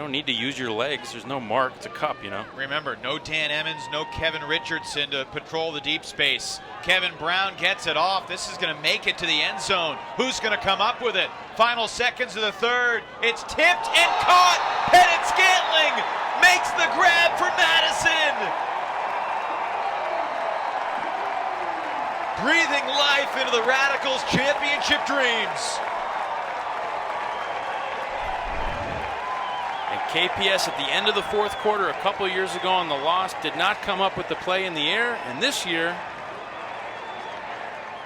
don't need to use your legs. There's no mark. It's a cup, you know. Remember, no Dan Emmons, no Kevin Richardson to patrol the deep space. Kevin Brown gets it off. This is going to make it to the end zone. Who's going to come up with it? Final seconds of the third. It's tipped and caught. Pettit-Scantling makes the grab for Madison. Breathing life into the Radicals' championship dreams. And KPS at the end of the fourth quarter a couple years ago on the loss did not come up with the play in the air, and this year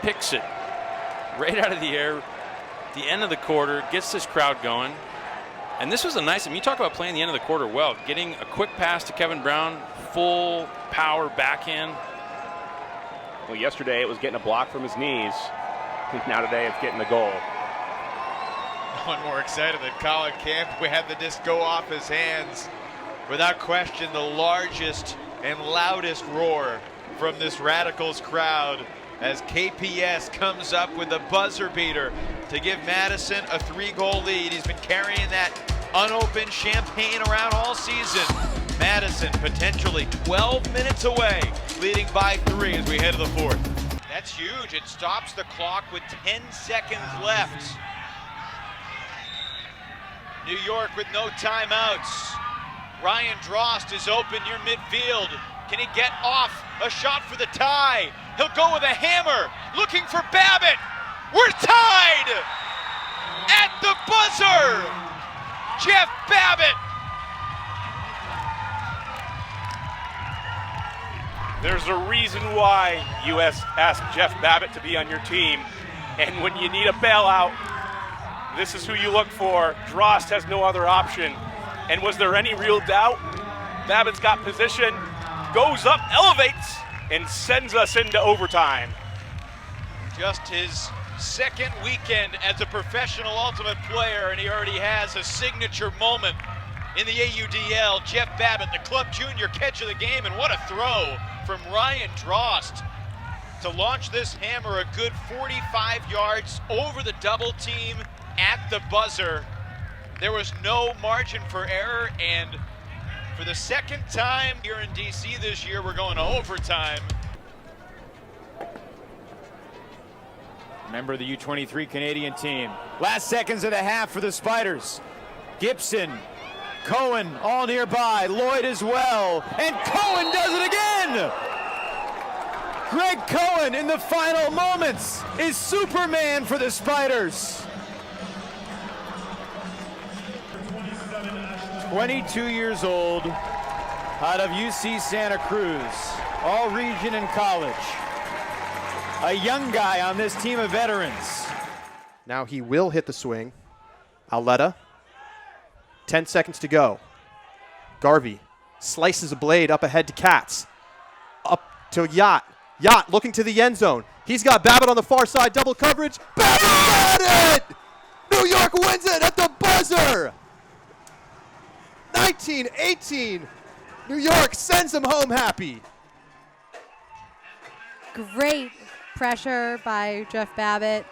picks it right out of the air at the end of the quarter, gets this crowd going. And this was a nice, I mean, you talk about playing the end of the quarter well, getting a quick pass to Kevin Brown, full power backhand. Well, yesterday it was getting a block from his knees. Now today it's getting the goal. No one more excited than Colin Camp. We had the disc go off his hands. Without question, the largest and loudest roar from this Radicals crowd as KPS comes up with a buzzer beater to give Madison a 3-goal lead. He's been carrying that unopened champagne around all season. Madison potentially 12 minutes away, leading by 3 as we head to the fourth. That's huge. It stops the clock with 10 seconds left. New York with no timeouts. Ryan Drost is open near midfield. Can he get off a shot for the tie? He'll go with a hammer, looking for Babbitt. We're tied at the buzzer. Jeff Babbitt. There's a reason why you asked Jeff Babbitt to be on your team. And when you need a bailout, this is who you look for. Drost has no other option. And was there any real doubt? Babbitt's got position, goes up, elevates, and sends us into overtime. Just his second weekend as a professional ultimate player, and he already has a signature moment in the AUDL. Jeff Babbitt, the club junior catch of the game, and what a throw from Ryan Drost to launch this hammer a good 45 yards over the double team at the buzzer. There was no margin for error, and for the second time here in DC this year, we're going to overtime. Member of the U23 Canadian team. Last seconds of the half for the Spiders. Gibson, Cohen all nearby, Lloyd as well, and Cohen does it again! Greg Cohen in the final moments is Superman for the Spiders. 22 years old, out of UC Santa Cruz, all region in college. A young guy on this team of veterans. Now he will hit the swing. Auletta. 10 seconds to go. Garvey slices a blade up ahead to Katz. Up to Yacht. Yacht looking to the end zone. He's got Babbitt on the far side, double coverage. Babbitt got it! New York wins it at the buzzer! 19-18. New York sends them home happy. Great pressure by Jeff Babbitt.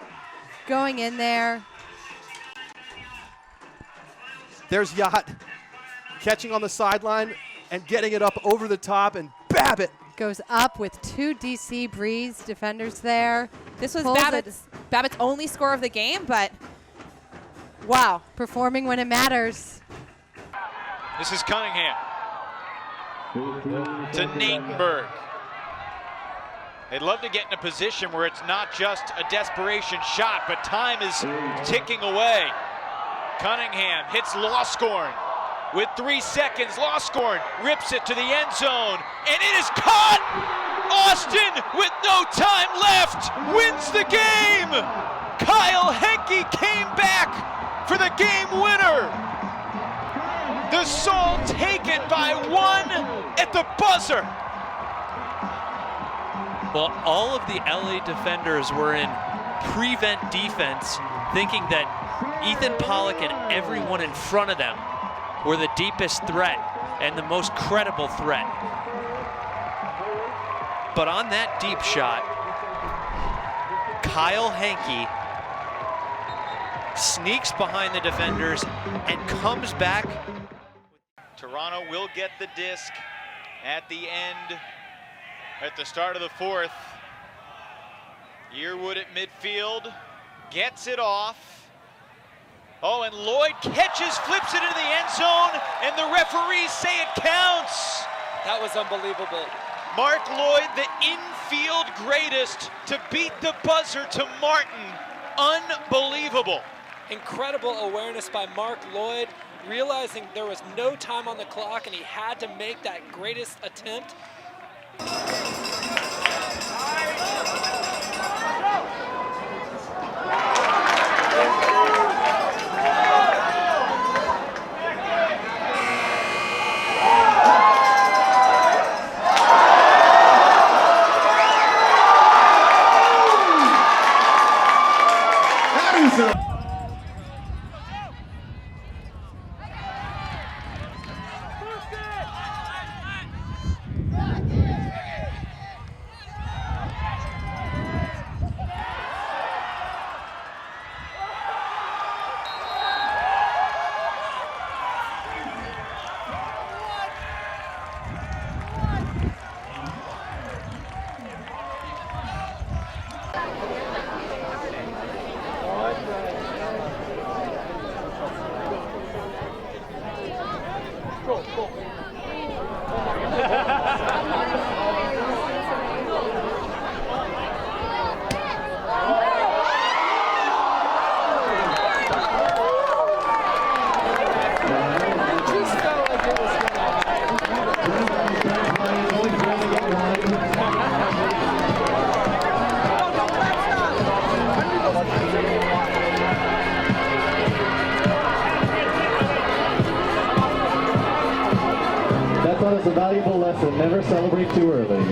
Going in there. There's Yacht catching on the sideline and getting it up over the top, and Babbitt Goes up with 2 DC Breeze defenders there. This was Babbitt's only score of the game, but wow, performing when it matters. This is Cunningham to Natenberg. They'd love to get in a position where it's not just a desperation shot, but time is ticking away. Cunningham hits Loscorn with 3 seconds. Loscorn rips it to the end zone, and it is caught! Austin, with no time left, wins the game! Kyle Henke came back for the game winner! The Soul taken by 1 at the buzzer! Well, all of the LA defenders were in prevent defense, thinking that Ethan Pollock and everyone in front of them were the deepest threat and the most credible threat. But on that deep shot, Kyle Henke sneaks behind the defenders and comes back Toronto will get the disc at the end, at the start of the fourth. Yearwood at midfield, gets it off. Oh, and Lloyd catches, flips it into the end zone, and the referees say it counts. That was unbelievable. Mark Lloyd, the infield greatest, to beat the buzzer to Martin. Unbelievable. Incredible awareness by Mark Lloyd, realizing there was no time on the clock and he had to make that greatest attempt. That is a valuable lesson. Never celebrate too early.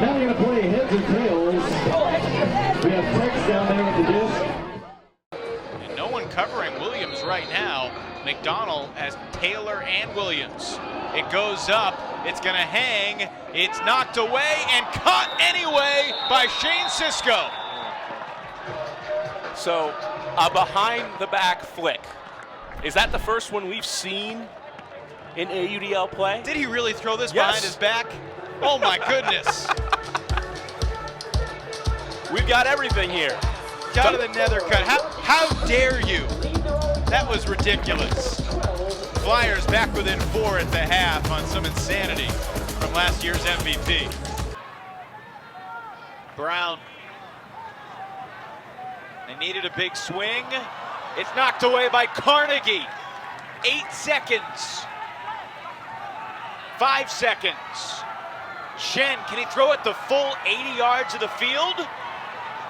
Now we're going to play heads and tails. We have Tex down there with the disc. And no one covering Williams right now. McDougall has Taylor and Williams. It goes up. It's going to hang. It's knocked away and caught anyway by Shane Cisco. So a behind the back flick. Is that the first one we've seen in AUDL play? Did he really throw this behind his back? Oh my goodness. We've got everything here. Go to the Nethercutt. How dare you? That was ridiculous. Flyers back within 4 at the half on some insanity from last year's MVP. Brown. They needed a big swing. It's knocked away by Carnegie. 8 seconds. 5 seconds. Chen, can he throw it the full 80 yards of the field?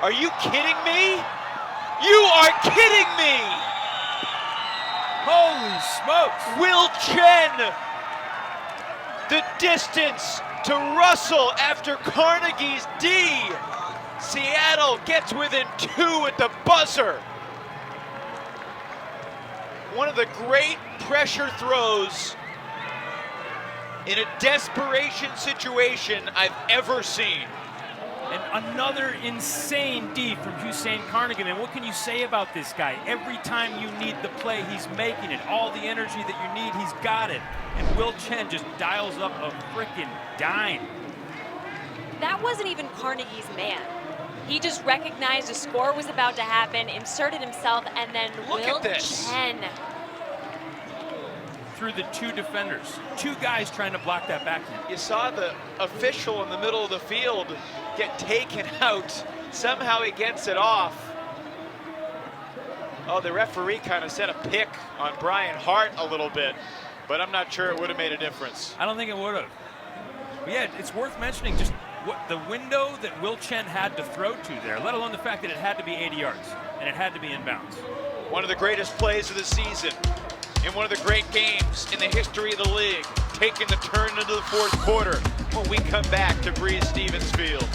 Are you kidding me? You are kidding me! Holy smokes! Will Chen, the distance to Russell after Carnegie's D. Seattle gets within 2 at the buzzer. One of the great pressure throws in a desperation situation I've ever seen. And another insane D from Hussein Carnegie. And what can you say about this guy? Every time you need the play, he's making it. All the energy that you need, he's got it. And Will Chen just dials up a frickin' dime. That wasn't even Carnegie's man. He just recognized a score was about to happen, inserted himself, and then Will Chen. Through the 2 defenders. 2 guys trying to block that backhand. You saw the official in the middle of the field get taken out. Somehow he gets it off. Oh, the referee kind of set a pick on Brian Hart a little bit, but I'm not sure it would have made a difference. I don't think it would have. But yeah, it's worth mentioning just what the window that Will Chen had to throw to there, let alone the fact that it had to be 80 yards and it had to be inbounds. One of the greatest plays of the season in one of the great games in the history of the league, taking the turn into the fourth quarter when we come back to Breeze Stevens Field.